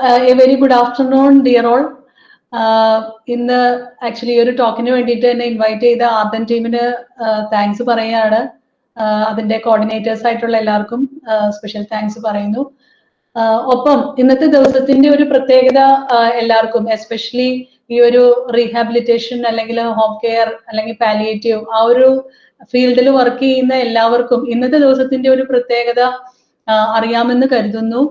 a very good afternoon, dear all. ഇന്ന് actually ഒരു ടോക്കിന് വേണ്ടിയിട്ട് എന്നെ ഇൻവൈറ്റ് ചെയ്ത ആർദൻ ടീമിന് താങ്ക്സ് പറയാണ്. അതിന്റെ കോർഡിനേറ്റേഴ്സ് ആയിട്ടുള്ള എല്ലാവർക്കും സ്പെഷ്യൽ താങ്ക്സ് പറയുന്നു. ഒപ്പം ഇന്നത്തെ ദിവസത്തിന്റെ ഒരു പ്രത്യേകത എല്ലാവർക്കും, എസ്പെഷ്യലി ഈ ഒരു റീഹാബിലിറ്റേഷൻ അല്ലെങ്കിൽ ഹോം കെയർ അല്ലെങ്കിൽ പാലിയേറ്റീവ് ആ ഒരു ഫീൽഡിൽ വർക്ക് ചെയ്യുന്ന എല്ലാവർക്കും ഇന്നത്തെ ദിവസത്തിന്റെ ഒരു പ്രത്യേകത അറിയാമെന്ന് കരുതുന്നു.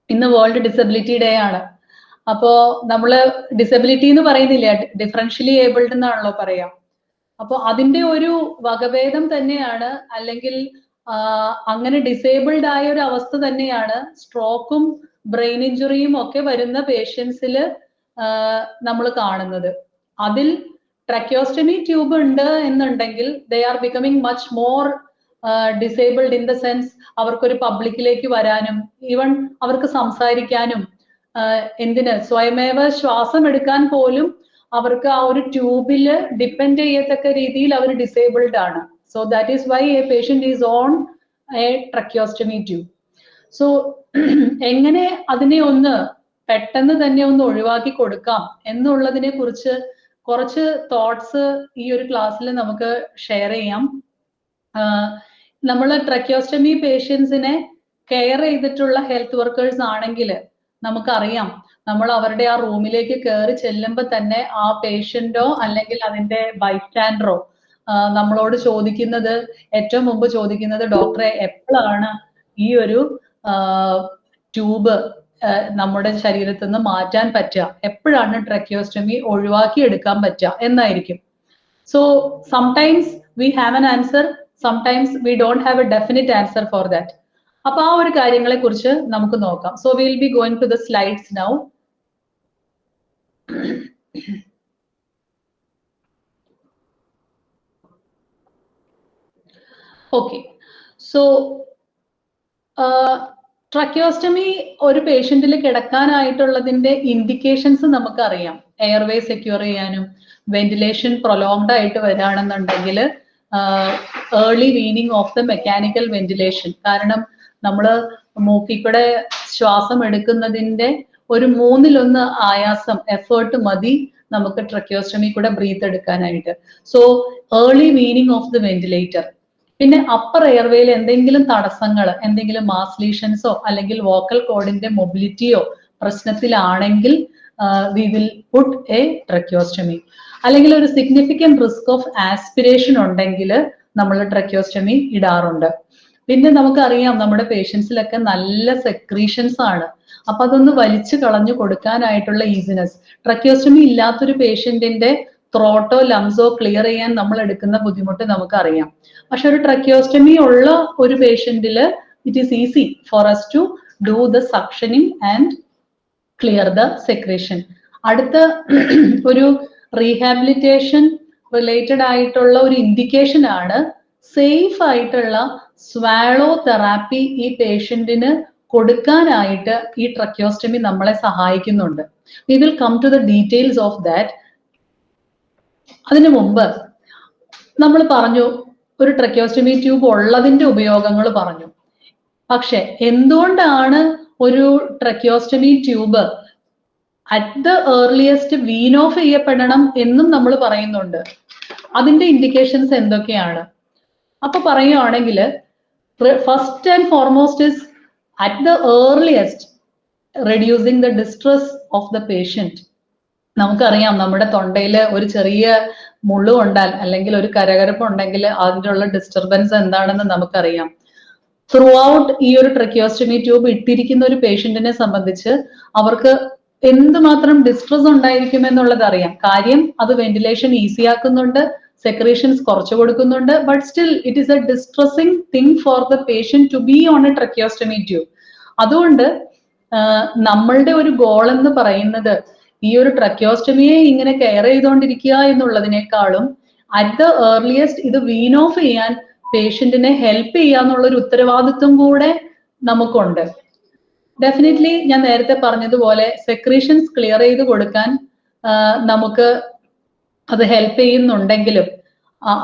ഇന്ന് വേൾഡ് ഡിസബിലിറ്റി ഡേ ആണ്. അപ്പോ നമ്മള് ഡിസബിലിറ്റി എന്ന് പറയുന്നില്ല, ഡിഫറൻഷ്യലി ഏബിൾഡ് എന്നാണല്ലോ പറയാം. അപ്പൊ അതിന്റെ ഒരു വകഭേദം തന്നെയാണ്, അല്ലെങ്കിൽ അങ്ങനെ ഡിസേബിൾഡ് ആയ ഒരു അവസ്ഥ തന്നെയാണ് സ്ട്രോക്കും ബ്രെയിൻ ഇഞ്ചുറിയും ഒക്കെ വരുന്ന പേഷ്യൻസിൽ നമ്മൾ കാണുന്നത്. അതിൽ ട്രക്കിയോസ്റ്റമി ട്യൂബ് ഉണ്ട് എന്നുണ്ടെങ്കിൽ they are becoming much more disabled in the sense അവർക്കൊരു പബ്ലിക്കിലേക്ക് വരാനും ഈവൻ അവർക്ക് സംസാരിക്കാനും എന്തിന് സ്വയമേവ ശ്വാസം എടുക്കാൻ പോലും അവർക്ക് ആ ഒരു ട്യൂബില് ഡിപ്പെൻഡ് ചെയ്യത്തക്ക രീതിയിൽ അവർ ഡിസേബിൾഡ് ആണ്. So that is why a patient is on a tracheostomy tube. So എങ്ങനെ അതിനെ ഒന്ന് പെട്ടെന്ന് തന്നെ ഒന്ന് ഒഴിവാക്കി കൊടുക്കാം എന്നുള്ളതിനെ കുറിച്ച് കുറച്ച് തോട്ട്സ് ഈ ഒരു ക്ലാസ്സിൽ നമുക്ക് ഷെയർ ചെയ്യാം. നമ്മൾ ട്രക്കിയോസ്റ്റമി പേഷ്യൻസിനെ കെയർ ചെയ്തിട്ടുള്ള ഹെൽത്ത് വർക്കേഴ്സ് ആണെങ്കിൽ നമുക്കറിയാം, നമ്മൾ അവരുടെ ആ റൂമിലേക്ക് കയറി ചെല്ലുമ്പോൾ തന്നെ ആ പേഷ്യന്റോ അല്ലെങ്കിൽ അതിന്റെ ബൈസ്റ്റാൻഡറോ നമ്മളോട് ചോദിക്കുന്നത്, ഏറ്റവും മുമ്പ് ചോദിക്കുന്നത്, ഡോക്ടറെ എപ്പോഴാണ് ഈ ഒരു ട്യൂബ് നമ്മുടെ ശരീരത്തിൽ നിന്ന് മാറ്റാൻ പറ്റുക, എപ്പോഴാണ് ട്രക്കിയോസ്റ്റമി ഒഴിവാക്കി എടുക്കാൻ പറ്റുക എന്നായിരിക്കും. So sometimes we have an answer, sometimes we don't have a definite answer for that. അപ്പൊ ആ ഒരു കാര്യങ്ങളെ കുറിച്ച് നമുക്ക് നോക്കാം. So will be going to the slides now. Okay, so tracheostomy ഒരു പേഷ്യന്റിൽ കിടക്കാനായിട്ടുള്ളതിന്റെ ഇൻഡിക്കേഷൻസ് നമുക്കറിയാം. എയർവേ സെക്യൂർ ചെയ്യാനും വെന്റിലേഷൻ പ്രൊലോങ്ഡ് ആയിട്ട് വരികയാണെന്നുണ്ടെങ്കിൽ early weaning of the mechanical ventilation. കാരണം നമ്മൾ മൂക്കിൽ കൂടെ ശ്വാസം എടുക്കുന്നതിന്റെ ഒരു 1/3 ആയാസം എഫേർട്ട് മതി നമുക്ക് ട്രക്കിയോസ്റ്റമി കൂടെ ബ്രീത്ത് എടുക്കാനായിട്ട്. So early weaning of the ventilator. പിന്നെ അപ്പർ എയർവേയിൽ എന്തെങ്കിലും തടസ്സങ്ങൾ, എന്തെങ്കിലും മാസ് ലീഷൻസോ അല്ലെങ്കിൽ വോക്കൽ കോഡിന്റെ മൊബിലിറ്റിയോ പ്രശ്നത്തിലാണെങ്കിൽ we will put a tracheostomy. അല്ലെങ്കിൽ ഒരു സിഗ്നിഫിക്കന്റ് റിസ്ക് ഓഫ് ആസ്പിരേഷൻ ഉണ്ടെങ്കിൽ നമ്മൾ ട്രക്കിയോസ്റ്റമി ഇടാറുണ്ട്. പിന്നെ നമുക്കറിയാം നമ്മുടെ പേഷ്യൻസിലൊക്കെ നല്ല സെക്രീഷൻസ് ആണ്. അപ്പൊ അതൊന്ന് വലിച്ചു കളഞ്ഞു കൊടുക്കാനായിട്ടുള്ള ഈസിനെസ്, ട്രക്കിയോസ്റ്റമി ഇല്ലാത്തൊരു പേഷ്യന്റിന്റെ ത്രോട്ടോ ലംസോ ക്ലിയർ ചെയ്യാൻ നമ്മൾ എടുക്കുന്ന ബുദ്ധിമുട്ട് നമുക്കറിയാം. പക്ഷെ ഒരു ട്രക്കിയോസ്റ്റമി ഉള്ള ഒരു പേഷ്യന്റില് it is easy for us to do the suctioning and clear the secretion. അടുത്ത ഒരു റീഹാബിലിറ്റേഷൻ റിലേറ്റഡ് ആയിട്ടുള്ള ഒരു ഇൻഡിക്കേഷൻ ആണ് സേഫ് ആയിട്ടുള്ള സ്വാളോ തെറാപ്പി ഈ പേഷ്യന്റിന് കൊടുക്കാനായിട്ട് ഈ ട്രക്കിയോസ്റ്റമി നമ്മളെ സഹായിക്കുന്നുണ്ട്. We will come to the details of that. അതിനു മുമ്പ് നമ്മൾ പറഞ്ഞു ഒരു ട്രക്കിയോസ്റ്റമി ട്യൂബ് ഉള്ളതിന്റെ ഉപയോഗങ്ങൾ പറഞ്ഞു. പക്ഷെ എന്തുകൊണ്ടാണ് ഒരു tracheostomy tube at the earliest wean off ചെയ്യപ്പെടണം എന്നും നമ്മൾ പറയുന്നുണ്ട്. അതിന്റെ ഇൻഡിക്കേഷൻസ് എന്തൊക്കെയാണ്? അപ്പൊ പറയുകയാണെങ്കിൽ first and foremost is at the earliest reducing the distress of the patient. നമുക്കറിയാം നമ്മുടെ തൊണ്ടയിൽ ഒരു ചെറിയ മുള്ളു കൊണ്ടാൽ അല്ലെങ്കിൽ ഒരു കരകരപ്പ് ഉണ്ടെങ്കിൽ അതിനുള്ള ഡിസ്റ്റർബൻസ് എന്താണെന്ന് നമുക്കറിയാം. ത്രൂ ഔട്ട് ഈ ഒരു ട്രക്കിയോസ്റ്റമി ട്യൂബ് ഇട്ടിരിക്കുന്ന ഒരു പേഷ്യന്റിനെ സംബന്ധിച്ച് അവർക്ക് എന്തുമാത്രം ഡിസ്ട്രസ് ഉണ്ടായിരിക്കും എന്നുള്ളത് അറിയാം. കാര്യം അത് വെന്റിലേഷൻ ഈസി ആക്കുന്നുണ്ട്, സെക്രീഷൻസ് കുറച്ചു കൊടുക്കുന്നുണ്ട്. But still it is a distressing thing for the patient to be on a tracheostomy tube. അതുകൊണ്ട് നമ്മളുടെ ഒരു ഗോൾ എന്ന് പറയുന്നത് ഈ ഒരു ട്രക്കിയോസ്റ്റമിയെ ഇങ്ങനെ കെയർ ചെയ്തുകൊണ്ടിരിക്കുക എന്നുള്ളതിനേക്കാളും അറ്റ് ദ ഏർലിയസ്റ്റ് ഇത് വീൻ ഓഫ് ചെയ്യാൻ പേഷ്യന്റിനെ ഹെൽപ്പ് ചെയ്യാന്നുള്ള ഒരു ഉത്തരവാദിത്വം കൂടെ നമുക്കുണ്ട്. ഡെഫിനറ്റ്ലി ഞാൻ നേരത്തെ പറഞ്ഞതുപോലെ സെക്രീഷൻസ് ക്ലിയർ ചെയ്ത് കൊടുക്കാൻ നമുക്ക് അത് ഹെൽപ്പ് ചെയ്യുന്നുണ്ടെങ്കിലും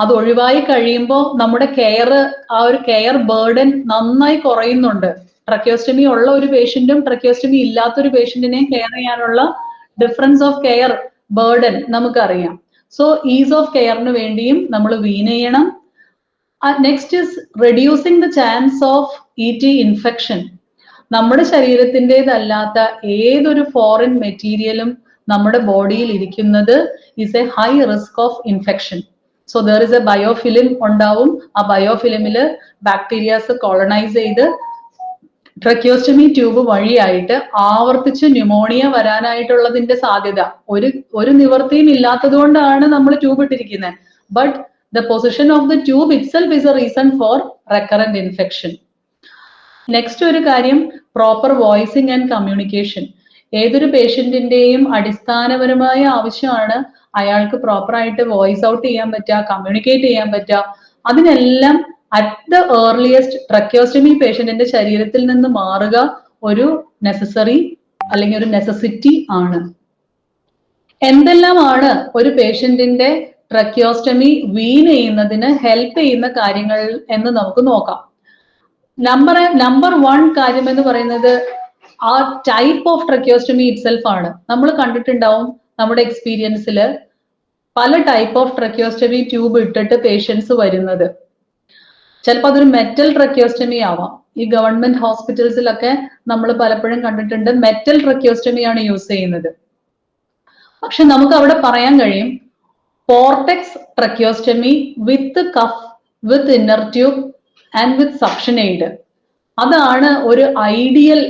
അത് ഒഴിവായി കഴിയുമ്പോൾ നമ്മുടെ കെയർ, ആ ഒരു കെയർ ബേർഡൻ നന്നായി കുറയുന്നുണ്ട് ട്രക്കിയോസ്റ്റമി ഉള്ള ഒരു പേഷ്യന്റും ട്രക്കിയോസ്റ്റമി ഇല്ലാത്തൊരു പേഷ്യന്റിനെയും കെയർ ചെയ്യാനുള്ള ഡിഫറൻസ് ഓഫ് കെയർ ബേർഡൻ നമുക്കറിയാം. സോ ഈസ് ഓഫ് കെയറിന് വേണ്ടിയും നമ്മൾ വീൻ ചെയ്യണം. Next is reducing the chance of ET infection. നമ്മുടെ ശരീരത്തിൻ്റെതല്ലാത്ത ഏതൊരു ഫോറിൻ മെറ്റീരിയലും നമ്മുടെ ബോഡിയിൽ ഇരിക്കുന്നത് is A high risk of infection. So there is A biofilm ഉണ്ടാവും. ആ ബയോഫിലിമില് ബാക്ടീരിയാസ് കോളനൈസ് ചെയ്ത് ട്രക്കിയോസ്റ്റമി ട്യൂബ് വഴിയായിട്ട് ആവർത്തിച്ച് ന്യൂമോണിയ വരാനായിട്ടുള്ളതിന്റെ സാധ്യത ഒരു നിവർത്തിയും ഇല്ലാത്തത് കൊണ്ടാണ് നമ്മൾ ട്യൂബ് ഇട്ടിരിക്കുന്നത്. But the position of the tube itself is A reason for recurrent infection. Next ഒരു കാര്യം, പ്രോപ്പർ വോയിസിങ് ആൻഡ് കമ്മ്യൂണിക്കേഷൻ. ഏതൊരു പേഷ്യന്റിന്റെയും അടിസ്ഥാനപരമായ ആവശ്യമാണ് അയാൾക്ക് പ്രോപ്പറായിട്ട് വോയിസ് ഔട്ട് ചെയ്യാൻ പറ്റുക, കമ്മ്യൂണിക്കേറ്റ് ചെയ്യാൻ പറ്റുക. അതിനെല്ലാം അറ്റ് ദ ഏർലിയസ്റ്റ് ട്രക്കിയോസ്റ്റമി പേഷ്യന്റിന്റെ ശരീരത്തിൽ നിന്ന് മാറുക ഒരു നെസസറി അല്ലെങ്കിൽ ഒരു നെസസിറ്റി ആണ്. എന്തെല്ലാമാണ് ഒരു പേഷ്യന്റിന്റെ ട്രക്കിയോസ്റ്റമി വീൻ ചെയ്യുന്നതിന് ഹെൽപ്പ് ചെയ്യുന്ന കാര്യങ്ങൾ എന്ന് നമുക്ക് നോക്കാം. നമ്പർ 1 കാര്യം എന്ന് പറയുന്നത് ആ ടൈപ്പ് ഓഫ് ട്രക്കിയോസ്റ്റമി ഇറ്റ്സെൽഫ് ആണ്. നമ്മൾ കണ്ടിട്ടുണ്ടാവും നമ്മുടെ എക്സ്പീരിയൻസിൽ പല ടൈപ്പ് ഓഫ് ട്രക്കിയോസ്റ്റമി ട്യൂബ് ഇട്ടിട്ട് പേഷ്യൻസ് വരുന്നത്. ചിലപ്പോൾ അതൊരു മെറ്റൽ ട്രക്കിയോസ്റ്റമി ആവാം. ഈ ഗവൺമെന്റ് ഹോസ്പിറ്റൽസിലൊക്കെ നമ്മൾ പലപ്പോഴും കണ്ടിട്ടുണ്ട് മെറ്റൽ ട്രക്കിയോസ്റ്റമി ആണ് യൂസ് ചെയ്യുന്നത്. പക്ഷെ നമുക്ക് അവിടെ പറയാൻ കഴിയും Portex tracheostomy with cuff, with inner tube and with suction aid. അതാണ് ഒരു ഐഡിയൽ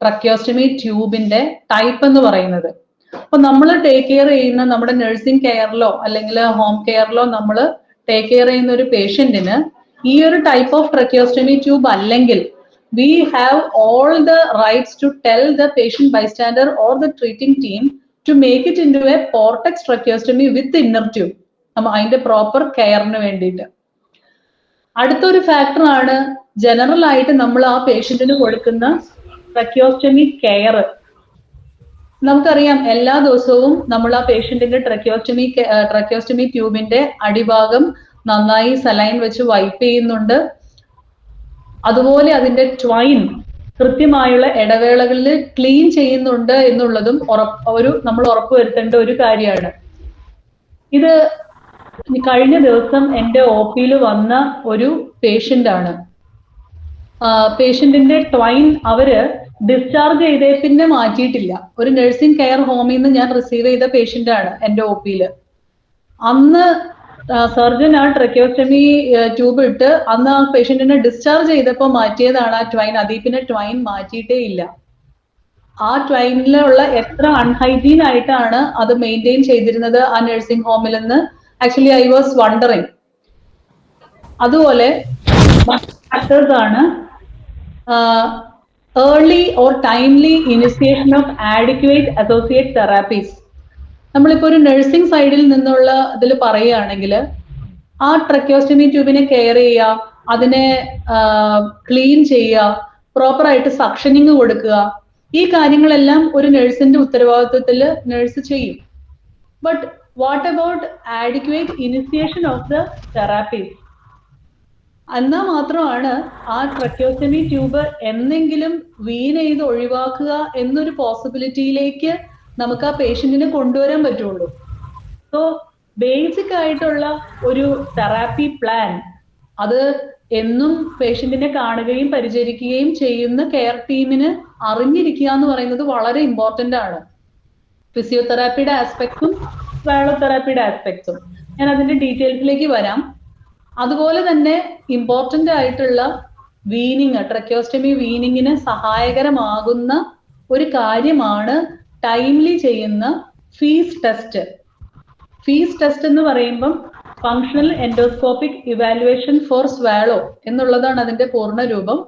ട്രക്കിയോസ്റ്റമി ട്യൂബിന്റെ ടൈപ്പ് എന്ന് പറയുന്നത്. അപ്പൊ നമ്മൾ ടേക്ക് കെയർ ചെയ്യുന്ന നമ്മുടെ നഴ്സിംഗ് കെയറിലോ അല്ലെങ്കിൽ ഹോം കെയറിലോ നമ്മൾ ടേക്ക് കെയർ ചെയ്യുന്ന ഒരു പേഷ്യന്റിന് ഈ ഒരു ടൈപ്പ് ഓഫ് ട്രക്കിയോസ്റ്റമി ട്യൂബ് അല്ലെങ്കിൽ we have all the rights to tell the patient bystander or the treating team to make it into a portex tracheostomy with inner tube. അതിന്റെ proper കെയറിന് വേണ്ടിയിട്ട്. അടുത്തൊരു factor ആണ് general ആയിട്ട് നമ്മൾ ആ പേഷ്യന്റിന് കൊടുക്കുന്ന tracheostomy care. നമുക്കറിയാം എല്ലാ ദിവസവും നമ്മൾ ആ പേഷ്യന്റിന്റെ ട്രക്കിയോസ്റ്റമി ട്യൂബിന്റെ അടിഭാഗം നന്നായി സലൈൻ വെച്ച് വൈപ്പ് ചെയ്യുന്നുണ്ട്. അതുപോലെ അതിന്റെ ട്വൈൻ കൃത്യമായുള്ള ഇടവേളകളിൽ ക്ലീൻ ചെയ്യുന്നുണ്ട് എന്നുള്ളതും നമ്മൾ ഉറപ്പുവരുത്തേണ്ട ഒരു കാര്യമാണ്. ഇത് കഴിഞ്ഞ ദിവസം എൻ്റെ OP-യിൽ വന്ന ഒരു പേഷ്യന്റ് ആണ്. പേഷ്യന്റിന്റെ ട്വൈൻ അവര് ഡിസ്ചാർജ് ചെയ്തേ പിന്നെ മാറ്റിയിട്ടില്ല. ഒരു നഴ്സിംഗ് കെയർ ഹോമിൽ നിന്ന് ഞാൻ റിസീവ് ചെയ്ത പേഷ്യന്റ് ആണ് എൻ്റെ OP-യിൽ. അന്ന് സർജൻ ആ ട്രക്കിയോസ്റ്റമി ട്യൂബ് ഇട്ട് അന്ന് ആ പേഷ്യന്റിനെ ഡിസ്ചാർജ് ചെയ്തപ്പോൾ മാറ്റിയതാണ് ആ ട്വൈൻ. അതിൽ പിന്നെ ട്വൈൻ മാറ്റിയിട്ടേ ഇല്ല. ആ ട്വൈനിലുള്ള എത്ര അൺഹൈജീൻ ആയിട്ടാണ് അത് മെയിൻറ്റെയിൻ ചെയ്തിരുന്നത് ആ നഴ്സിംഗ് ഹോമിൽ നിന്ന് ആക്ച്വലി ഐ വാസ് വണ്ടറിങ്. അതുപോലെ ഫാക്ടേഴ്സ് ആണ് early or timely initiation of adequate associate therapies. നമ്മളിപ്പോ ഒരു നഴ്സിംഗ് സൈഡിൽ നിന്നുള്ള ഇതിൽ പറയുകയാണെങ്കിൽ ആ ട്രക്കിയോസ്റ്റമി ട്യൂബിനെ കെയർ ചെയ്യുക, അതിനെ ക്ലീൻ ചെയ്യുക, പ്രോപ്പറായിട്ട് സക്ഷനിങ് കൊടുക്കുക, ഈ കാര്യങ്ങളെല്ലാം ഒരു നഴ്സിന്റെ ഉത്തരവാദിത്വത്തിൽ നഴ്സ് ചെയ്യും. But what about adequate initiation of the therapies? എന്നാൽ മാത്രമാണ് ആ ട്രക്കിയോസ്റ്റമി ട്യൂബ് എന്തെങ്കിലും വീൻ ചെയ്ത് ഒഴിവാക്കുക എന്നൊരു പോസിബിലിറ്റിയിലേക്ക് നമുക്ക് ആ പേഷ്യന്റിനെ കൊണ്ടുവരാൻ പറ്റുള്ളൂ. സോ ബേസിക് ആയിട്ടുള്ള ഒരു തെറാപ്പി പ്ലാൻ അത് എന്നും പേഷ്യന്റിനെ കാണുകയും പരിചരിക്കുകയും ചെയ്യുന്ന കെയർ ടീമിന് അറിഞ്ഞിരിക്കുക എന്ന് പറയുന്നത് വളരെ ഇമ്പോർട്ടന്റ് ആണ്. ഫിസിയോതെറാപ്പിയുടെ ആസ്പെക്ട്സും സ്വാലോതെറാപ്പിയുടെ ആസ്പെക്ട്സും ഞാൻ അതിന്റെ ഡീറ്റെയിൽസിലേക്ക് വരാം. അതുപോലെ തന്നെ ഇമ്പോർട്ടന്റ് ആയിട്ടുള്ള വീനിങ്, ട്രക്കിയോസ്റ്റമി വീനിങ്ങിന് സഹായകരമാകുന്ന ഒരു കാര്യമാണ് ടൈംലി ചെയ്യുന്ന ഫീസ് ടെസ്റ്റ്. ഫീസ് ടെസ്റ്റ് എന്ന് പറയുമ്പം functional endoscopic evaluation for swallow എന്നുള്ളതാണ് അതിന്റെ പൂർണ്ണ രൂപം.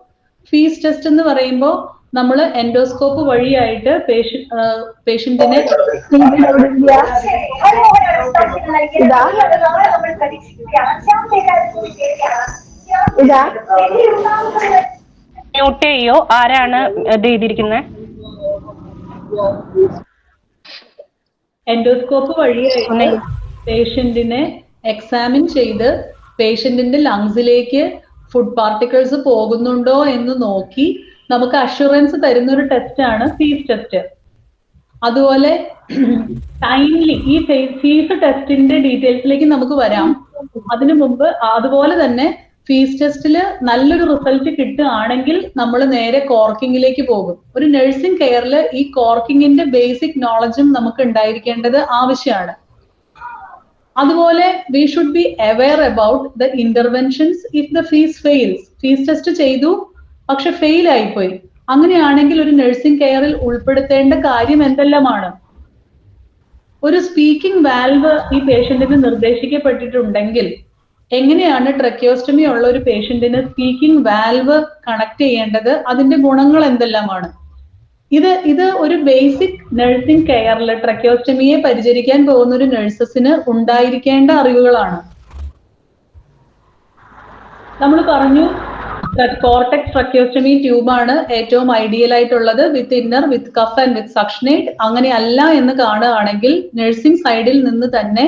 ഫീസ് ടെസ്റ്റ് എന്ന് പറയുമ്പോൾ നമ്മൾ എൻഡോസ്കോപ്പ് വഴിയായിട്ട് പേഷ്യന്റിനെ മ്യൂട്ട് ചെയ്യോ? ആരാണ് ഇത് ചെയ്തിരിക്കുന്നത്? എൻഡോസ്കോപ്പ് വഴിയായിട്ട് പേഷ്യന്റിനെ എക്സാമിൻ ചെയ്ത് പേഷ്യന്റിന്റെ ലങ്സിലേക്ക് ഫുഡ് പാർട്ടിക്കിൾസ് പോകുന്നുണ്ടോ എന്ന് നോക്കി നമുക്ക് അഷുറൻസ് തരുന്ന ഒരു ടെസ്റ്റ് ആണ് ഫീസ് ടെസ്റ്റ്. അതുപോലെ ടൈംലി ഈ ഫീസ് ടെസ്റ്റിന്റെ ഡീറ്റെയിൽസിലേക്ക് നമുക്ക് വരാം. അതിനു മുമ്പ് അതുപോലെ തന്നെ ഫീസ് ടെസ്റ്റിൽ നല്ലൊരു റിസൾട്ട് കിട്ടുകയാണെങ്കിൽ നമ്മൾ നേരെ കോർക്കിങ്ങിലേക്ക് പോകും. ഒരു നഴ്സിംഗ് കെയറിൽ ഈ കോർക്കിങ്ങിന്റെ ബേസിക് നോളജും നമുക്ക് ഉണ്ടായിരിക്കേണ്ടത് ആവശ്യമാണ്. അതുപോലെ we should be aware about the interventions if the fees fails. Fees test ചെയ്തു പക്ഷെ ഫെയിൽ ആയിപ്പോയി. അങ്ങനെയാണെങ്കിൽ ഒരു നഴ്സിംഗ് കെയറിൽ ഉൾപ്പെടുത്തേണ്ട കാര്യം എന്തെല്ലാമാണ്? ഒരു സ്പീക്കിംഗ് വാൽവ് ഈ പേഷ്യന്റിന് നിർദ്ദേശിക്കപ്പെട്ടിട്ടുണ്ടെങ്കിൽ എങ്ങനെയാണ് ട്രക്കിയോസ്റ്റമി ഉള്ള ഒരു പേഷ്യന്റിന് സ്പീക്കിംഗ് വാൽവ് കണക്ട് ചെയ്യേണ്ടത്? അതിന്റെ ഗുണങ്ങൾ എന്തെല്ലാമാണ്? ഇത് ഒരു ബേസിക് നഴ്സിംഗ് കെയറിൽ ട്രക്കിയോസ്റ്റമിയെ പരിചരിക്കാൻ പോകുന്ന ഒരു നഴ്സസിന് ഉണ്ടായിരിക്കേണ്ട അറിവുകളാണ്. നമ്മൾ പറഞ്ഞു കോർട്ടെക്സ് ട്രക്കിയോസ്റ്റമി ട്യൂബാണ് ഏറ്റവും ഐഡിയൽ ആയിട്ടുള്ളത്, with inner, with cuff and with suction aid. അങ്ങനെ അല്ല എന്ന് കാണുകയാണെങ്കിൽ നഴ്സിംഗ് സൈഡിൽ നിന്ന് തന്നെ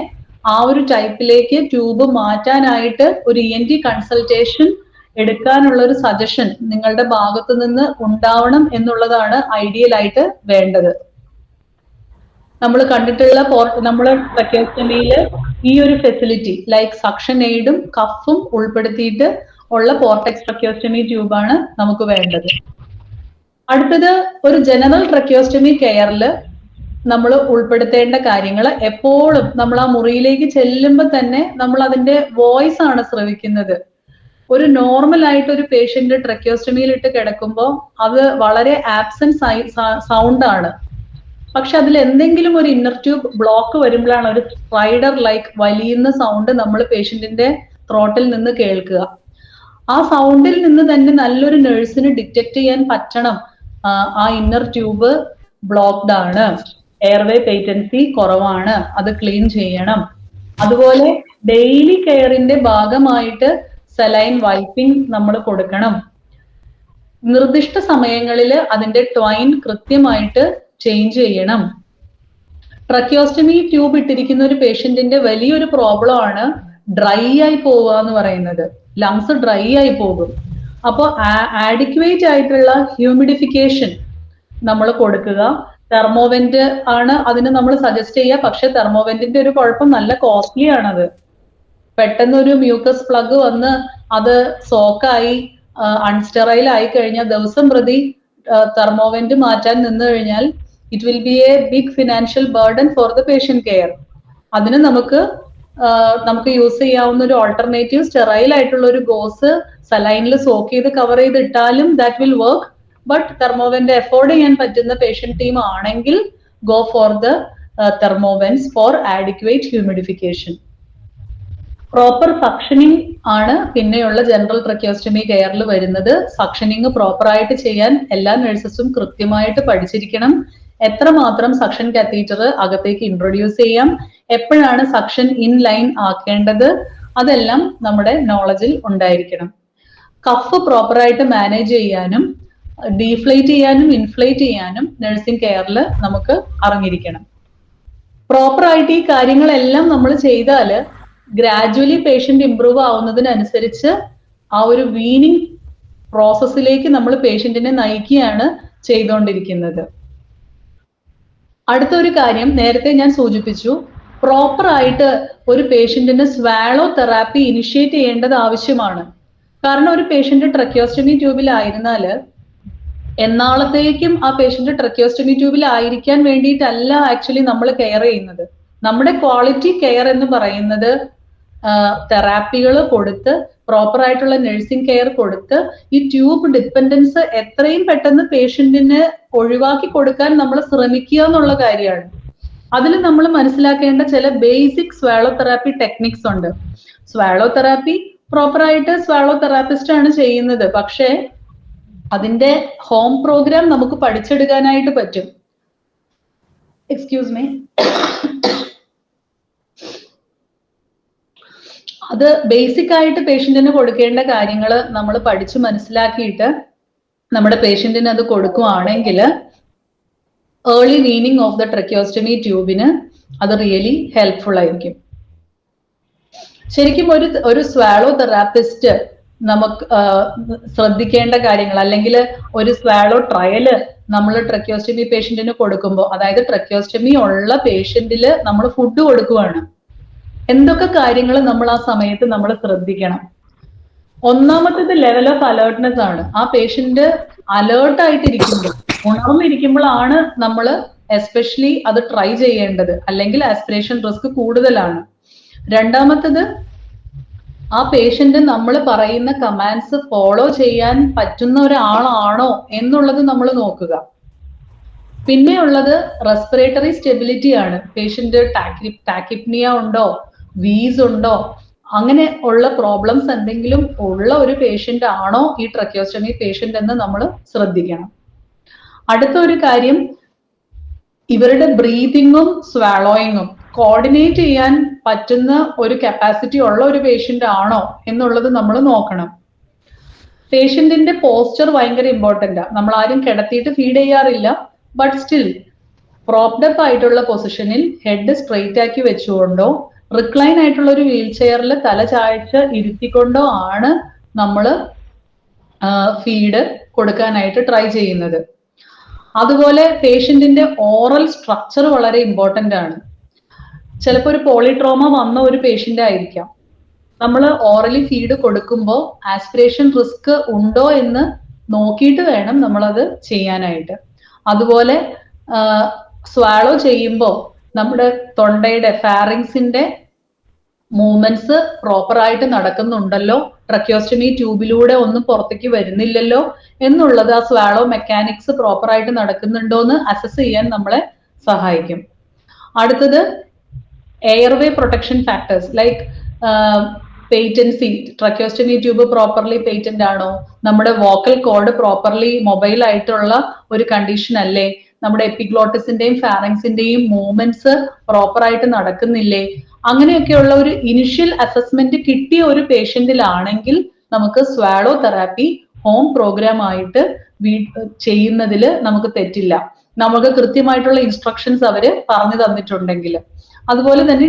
ആ ഒരു ടൈപ്പിലേക്ക് ട്യൂബ് മാറ്റാനായിട്ട് ഒരു ENT കൺസൾട്ടേഷൻ എടുക്കാനുള്ള ഒരു സജഷൻ നിങ്ങളുടെ ഭാഗത്തു നിന്ന് ഉണ്ടാവണം എന്നുള്ളതാണ് ഐഡിയൽ ആയിട്ട് വേണ്ടത്. നമ്മൾ കണ്ടിട്ടുള്ള നമ്മൾ ട്രക്കിയോസ്റ്റമിയിൽ ഈ ഒരു ഫെസിലിറ്റി ലൈക്ക് സക്ഷൻ എയ്ഡും കഫും ഉൾപ്പെടുത്തിയിട്ട് ഉള്ള പോർട്ടെക്സ് ട്രക്കിയോസ്റ്റമി ട്യൂബാണ് നമുക്ക് വേണ്ടത്. അടുത്തത് ഒരു ജനറൽ ട്രക്കിയോസ്റ്റമി കെയറിൽ നമ്മൾ ഉൾപ്പെടുത്തേണ്ട കാര്യങ്ങൾ, എപ്പോഴും നമ്മൾ ആ മുറിയിലേക്ക് ചെല്ലുമ്പോൾ തന്നെ നമ്മൾ അതിന്റെ വോയിസ് ആണ് ശ്രവിക്കുന്നത്. ഒരു നോർമൽ ആയിട്ട് ഒരു പേഷ്യന്റ് ട്രക്കിയോസ്റ്റമിയിൽ ഇട്ട് കിടക്കുമ്പോൾ അത് വളരെ ആബ്സെന്റ് സൗണ്ട് ആണ്. പക്ഷെ അതിൽ എന്തെങ്കിലും ഒരു ഇന്നർ ട്യൂബ് ബ്ലോക്ക് വരുമ്പോഴാണ് ഒരു സ്പൈഡർ ലൈക്ക് വലിയുന്ന സൗണ്ട് നമ്മൾ പേഷ്യന്റിന്റെ ത്രോട്ടിൽ നിന്ന് കേൾക്കുക. ആ സൗണ്ടിൽ നിന്ന് തന്നെ നല്ലൊരു നഴ്സിന് ഡിറ്റക്ട് ചെയ്യാൻ പറ്റണം ആ ഇന്നർ ട്യൂബ് ബ്ലോക്ക്ഡ് ആണ്, എയർവേ പേറ്റൻസി കുറവാണ്, അത് ക്ലീൻ ചെയ്യണം. അതുപോലെ ഡെയിലി കെയറിന്റെ ഭാഗമായിട്ട് സലൈൻ വൈപ്പിംഗ് നമ്മൾ കൊടുക്കണം. നിർദ്ദിഷ്ട സമയങ്ങളിൽ അതിന്റെ ട്വൈൻ കൃത്യമായിട്ട് ചേഞ്ച് ചെയ്യണം. ട്രക്കിയോസ്റ്റമി ട്യൂബ് ഇട്ടിരിക്കുന്ന ഒരു പേഷ്യന്റിന്റെ വലിയൊരു പ്രോബ്ലം ആണ് ഡ്രൈ ആയി പോവുക എന്ന് പറയുന്നത്. ലങ്സ് ഡ്രൈ ആയി പോകും. അപ്പോൾ ആഡിക്വേറ്റ് ആയിട്ടുള്ള ഹ്യൂമിഡിഫിക്കേഷൻ നമ്മൾ കൊടുക്കുക. തെർമോവെന്റ് ആണ് അതിന് നമ്മൾ സജസ്റ്റ് ചെയ്യുക. പക്ഷെ തെർമോവെന്റിന്റെ ഒരു കുഴപ്പം നല്ല കോസ്റ്റ്ലി ആണത്. പെട്ടെന്ന് ഒരു മ്യൂക്കസ് പ്ലഗ് വന്ന് അത് സോക്കായി അൺസ്റ്റെറൈൽ ആയി കഴിഞ്ഞാൽ ദിവസം പ്രതി തെർമോവെന്റ് മാറ്റാൻ നിന്ന് കഴിഞ്ഞാൽ it will be a big financial burden for the patient care. അതിന് നമുക്ക് യൂസ് ചെയ്യാവുന്ന ഒരു ഓൾട്ടർനേറ്റീവ് സ്റ്റെറൈൽ ആയിട്ടുള്ള ഒരു ഗോസ് സലൈനിൽ സോക്ക് ചെയ്ത് കവർ ചെയ്ത് ഇട്ടാലും that will work. But Thermovent afford ചെയ്യാൻ പറ്റുന്ന പേഷ്യന്റ് ടീം ആണെങ്കിൽ go for the Thermovents for adequate humidification. Proper suctioning ആണ് പിന്നെയുള്ള ജനറൽ ട്രക്കിയോസ്റ്റമി കെയറിൽ വരുന്നത്. സക്ഷനിങ് പ്രോപ്പർ ആയിട്ട് ചെയ്യാൻ എല്ലാ നഴ്സസും കൃത്യമായിട്ട് പഠിച്ചിരിക്കണം. എത്രമാത്രം സക്ഷൻ കാത്തീറ്റർ അകത്തേക്ക് ഇൻട്രൊഡ്യൂസ് ചെയ്യാം, എപ്പോഴാണ് സക്ഷൻ ഇൻ ലൈൻ ആക്കേണ്ടത്, അതെല്ലാം നമ്മുടെ നോളജിൽ ഉണ്ടായിരിക്കണം. കഫ് പ്രോപ്പറായിട്ട് മാനേജ് ചെയ്യാനും ഡീഫ്ലേറ്റ് ചെയ്യാനും ഇൻഫ്ലേറ്റ് ചെയ്യാനും നഴ്സിംഗ് കെയറിൽ നമുക്ക് അറിഞ്ഞിരിക്കണം. പ്രോപ്പറായിട്ട് ഈ കാര്യങ്ങളെല്ലാം നമ്മൾ ചെയ്താൽ ഗ്രാജുവലി പേഷ്യന്റ് ഇംപ്രൂവ് ആവുന്നതിനനുസരിച്ച് ആ ഒരു വീനിങ് പ്രോസസ്സിലേക്ക് നമ്മൾ പേഷ്യന്റിനെ നയിക്കുകയാണ് ചെയ്തുകൊണ്ടിരിക്കുന്നത്. അടുത്ത ഒരു കാര്യം നേരത്തെ ഞാൻ സൂചിപ്പിച്ചു, പ്രോപ്പർ ആയിട്ട് ഒരു പേഷ്യന്റിന് സ്വാളോ തെറാപ്പി ഇനിഷ്യേറ്റ് ചെയ്യേണ്ടത് ആവശ്യമാണ്. കാരണം ഒരു പേഷ്യന്റ് ട്രക്കിയോസ്റ്റമി ട്യൂബിലായിരുന്നാൽ എന്നാളത്തേക്കും ആ പേഷ്യന്റ് ട്രക്കിയോസ്റ്റമി ട്യൂബിൽ ആയിരിക്കാൻ വേണ്ടിയിട്ടല്ല ആക്ച്വലി നമ്മൾ കെയർ ചെയ്യുന്നത്. നമ്മുടെ ക്വാളിറ്റി കെയർ എന്ന് പറയുന്നത് തെറാപ്പികൾ കൊടുത്ത് പ്രോപ്പർ ആയിട്ടുള്ള നഴ്സിംഗ് കെയർ കൊടുത്ത് ഈ ട്യൂബ് ഡിപ്പെൻഡൻസ് എത്രയും പെട്ടെന്ന് പേഷ്യന്റിന് ഒഴിവാക്കി കൊടുക്കാൻ നമ്മൾ ശ്രമിക്കുക എന്നുള്ള കാര്യമാണ്. അതിൽ നമ്മൾ മനസ്സിലാക്കേണ്ട ചില ബേസിക് സ്വാളോ തെറാപ്പി ടെക്നിക്സ് ഉണ്ട്. സ്വാളോ തെറാപ്പി പ്രോപ്പർ ആയിട്ട് സ്വാളോ തെറാപ്പിസ്റ്റ് ആണ് ചെയ്യുന്നത്. പക്ഷേ അതിന്റെ ഹോം പ്രോഗ്രാം നമുക്ക് പഠിച്ചെടുക്കാനായിട്ട് പറ്റും. Excuse me. അത് ബേസിക് ആയിട്ട് പേഷ്യന്റിന് കൊടുക്കേണ്ട കാര്യങ്ങൾ നമ്മൾ പഠിച്ചു മനസ്സിലാക്കിയിട്ട് നമ്മുടെ പേഷ്യന്റിന് അത് കൊടുക്കുകയാണെങ്കിൽ early weaning of the tracheostomy ട്യൂബിന് അത് റിയലി ഹെൽപ്ഫുൾ ആയിരിക്കും. ശരിക്കും ഒരു സ്വാളോ തെറാപ്പിസ്റ്റ് നമുക്ക് ശ്രദ്ധിക്കേണ്ട കാര്യങ്ങൾ, അല്ലെങ്കിൽ ഒരു സ്വാലോ ട്രയല് നമ്മൾ ട്രക്കിയോസ്റ്റമി പേഷ്യന്റിന് കൊടുക്കുമ്പോൾ, അതായത് ട്രക്കിയോസ്റ്റമി ഉള്ള പേഷ്യന്റിൽ നമ്മൾ ഫുഡ് കൊടുക്കുവാണ്, എന്തൊക്കെ കാര്യങ്ങൾ നമ്മൾ ആ സമയത്ത് നമ്മൾ ശ്രദ്ധിക്കണം. ഒന്നാമത്തേത് ലെവൽ ഓഫ് അലേർട്ട്നെസ് ആണ്. ആ പേഷ്യന്റ് അലേർട്ട് ആയിട്ടിരിക്കുമ്പോൾ, ഉണർന്നിരിക്കുമ്പോഴാണ് നമ്മൾ എസ്പെഷ്യലി അത് ട്രൈ ചെയ്യേണ്ടത്, അല്ലെങ്കിൽ ആസ്പിറേഷൻ റിസ്ക് കൂടുതലാണ്. രണ്ടാമത്തത്, ആ പേഷ്യന്റ് നമ്മൾ പറയുന്ന കമാൻഡ്സ് ഫോളോ ചെയ്യാൻ പറ്റുന്ന ഒരാളാണോ എന്നുള്ളത് നമ്മൾ നോക്കുക. പിന്നെ ഉള്ളത് റെസ്പിറേറ്ററി സ്റ്റെബിലിറ്റി ആണ്. പേഷ്യന്റ് ടാക്കിപ്നിയ ഉണ്ടോ, വീസ് ഉണ്ടോ, അങ്ങനെ ഉള്ള പ്രോബ്ലംസ് എന്തെങ്കിലും ഉള്ള ഒരു പേഷ്യന്റ് ആണോ ഈ ട്രക്കിയോസ്റ്റമി പേഷ്യന്റ് എന്ന് നമ്മൾ ശ്രദ്ധിക്കണം. അടുത്ത ഒരു കാര്യം, ഇവരുടെ ബ്രീതിങ്ങും സ്വാലോയിങ്ങും കോർഡിനേറ്റ് ചെയ്യാൻ പറ്റുന്ന ഒരു കപ്പാസിറ്റി ഉള്ള ഒരു പേഷ്യന്റ് ആണോ എന്നുള്ളത് നമ്മൾ നോക്കണം. പേഷ്യന്റിന്റെ പോസ്ചർ ഭയങ്കര ഇമ്പോർട്ടന്റ് ആണ്. നമ്മൾ ആരും കിടത്തിയിട്ട് ഫീഡ് ചെയ്യാറില്ല, ബട്ട് സ്റ്റിൽ പ്രോപ്ഡ് അപ്പ് ആയിട്ടുള്ള പൊസിഷനിൽ ഹെഡ് സ്ട്രെയിറ്റ് ആക്കി വെച്ചുകൊണ്ടോ റിക്ലൈൻ ആയിട്ടുള്ള ഒരു വീൽ ചെയറിൽ തല ചായച്ച് ഇരുത്തിക്കൊണ്ടോ ആണ് നമ്മൾ ഫീഡ് കൊടുക്കാനായിട്ട് ട്രൈ ചെയ്യുന്നത്. അതുപോലെ പേഷ്യന്റിന്റെ ഓറൽ സ്ട്രക്ചർ വളരെ ഇമ്പോർട്ടന്റ് ആണ്. ചിലപ്പോൾ ഒരു പോളിട്രോമ വന്ന ഒരു പേഷ്യന്റ് ആയിരിക്കാം. നമ്മൾ ഓറലി ഫീഡ് കൊടുക്കുമ്പോൾ ആസ്പിറേഷൻ റിസ്ക് ഉണ്ടോ എന്ന് നോക്കിയിട്ട് വേണം നമ്മളത് ചെയ്യാനായിട്ട്. അതുപോലെ സ്വാളോ ചെയ്യുമ്പോൾ നമ്മുടെ തൊണ്ടയുടെ ഫാറിങ്സിന്റെ മൂവ്മെന്റ്സ് പ്രോപ്പർ ആയിട്ട് നടക്കുന്നുണ്ടല്ലോ, ട്രക്കിയോസ്റ്റമി ട്യൂബിലൂടെ ഒന്നും പുറത്തേക്ക് വരുന്നില്ലല്ലോ എന്നുള്ളത്, ആ സ്വാളോ മെക്കാനിക്സ് പ്രോപ്പർ ആയിട്ട് നടക്കുന്നുണ്ടോ എന്ന് അസസ് ചെയ്യാൻ നമ്മളെ സഹായിക്കും. അടുത്തത് airway protection factors like patency. Tracheostomy tube properly patent ആണോ, നമ്മുടെ വോക്കൽ കോഡ് പ്രോപ്പർലി മൊബൈൽ ആയിട്ടുള്ള ഒരു കണ്ടീഷൻ അല്ലേ, നമ്മുടെ എപ്പിഗ്ലോട്ടിസിന്റെയും ഫാറിങ്സിന്റെയും മൂവ്മെന്റ്സ് പ്രോപ്പർ ആയിട്ട് നടക്കുന്നില്ലേ, അങ്ങനെയൊക്കെയുള്ള ഒരു ഇനിഷ്യൽ അസസ്മെന്റ് കിട്ടിയ ഒരു പേഷ്യന്റിലാണെങ്കിൽ നമുക്ക് സ്വാളോ തെറാപ്പി ഹോം പ്രോഗ്രാം ആയിട്ട് ചെയ്യുന്നതിൽ നമുക്ക് തെറ്റില്ല, നമുക്ക് കൃത്യമായിട്ടുള്ള ഇൻസ്ട്രക്ഷൻസ് അവര് പറഞ്ഞു തന്നിട്ടുണ്ടെങ്കിൽ. അതുപോലെ തന്നെ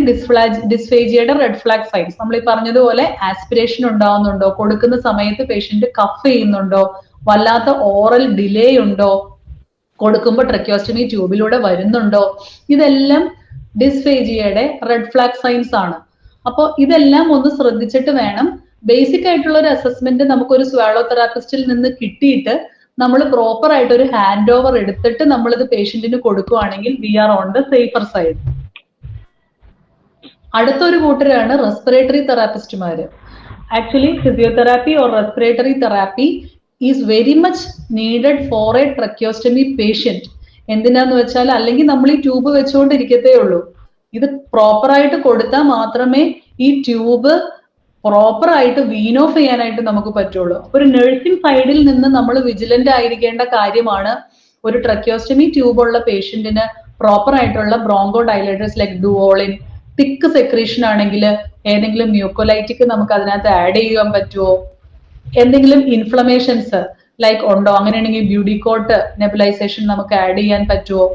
ഡിസ്ഫേജിയയുടെ റെഡ് ഫ്ലാഗ് സൈൻസ്, നമ്മൾ ഈ പറഞ്ഞതുപോലെ ആസ്പിറേഷൻ ഉണ്ടാവുന്നുണ്ടോ, കൊടുക്കുന്ന സമയത്ത് പേഷ്യന്റ് കഫ് ചെയ്യുന്നുണ്ടോ, വല്ലാത്ത ഓറൽ ഡിലേ ഉണ്ടോ, കൊടുക്കുമ്പോൾ ട്രക്കിയോസ്റ്റമി ട്യൂബിലൂടെ വരുന്നുണ്ടോ, ഇതെല്ലാം ഡിസ്ഫേജിയയുടെ റെഡ് ഫ്ലാഗ് സൈൻസ് ആണ്. അപ്പോൾ ഇതെല്ലാം ഒന്ന് ശ്രദ്ധിച്ചിട്ട് വേണം. ബേസിക് ആയിട്ടുള്ള ഒരു അസസ്മെന്റ് നമുക്കൊരു സ്വാളോ തെറാപ്പിസ്റ്റിൽ നിന്ന് കിട്ടിയിട്ട് നമ്മൾ പ്രോപ്പർ ആയിട്ട് ഒരു ഹാൻഡ് ഓവർ എടുത്തിട്ട് നമ്മളിത് പേഷ്യന്റിന് കൊടുക്കുകയാണെങ്കിൽ we are on the safer side. അടുത്തൊരു കൂട്ടരാണ് റെസ്പിറേറ്ററി തെറാപ്പിസ്റ്റുമാര്. Actually physiotherapy or respiratory therapy is very much needed for a tracheostomy patient. എന്തിനാന്ന് വെച്ചാൽ, അല്ലെങ്കിൽ നമ്മൾ ഈ ട്യൂബ് വെച്ചുകൊണ്ടിരിക്കത്തേ ഉള്ളൂ. ഇത് പ്രോപ്പർ ആയിട്ട് കൊടുത്താൽ മാത്രമേ ഈ ട്യൂബ് പ്രോപ്പർ ആയിട്ട് വീൻ ഓഫ് ചെയ്യാനായിട്ട് നമുക്ക് പറ്റുള്ളൂ. ഒരു നഴ്സിംഗ് സൈഡിൽ നിന്ന് നമ്മൾ വിജിലന്റ് ആയിരിക്കേണ്ട കാര്യമാണ്. ഒരു ട്രക്കിയോസ്റ്റമി ട്യൂബ് ഉള്ള പേഷ്യന്റിന് പ്രോപ്പർ ആയിട്ടുള്ള ബ്രോങ്കോ ഡൈലേറ്റേഴ്സ് ലൈക്ക് ഡുവോളിൻ, തിക്ക് സെക്രീഷൻ ആണെങ്കിൽ ഏതെങ്കിലും മ്യൂക്കോലൈറ്റിക് നമുക്ക് അതിനകത്ത് ആഡ് ചെയ്യാൻ പറ്റുമോ, എന്തെങ്കിലും ഇൻഫ്ലമേഷൻസ് ലൈക്ക് ഉണ്ടോ, അങ്ങനെയാണെങ്കിൽ ബ്യൂഡിക്കോട്ട് നെബുലൈസേഷൻ നമുക്ക് ആഡ് ചെയ്യാൻ പറ്റുമോ,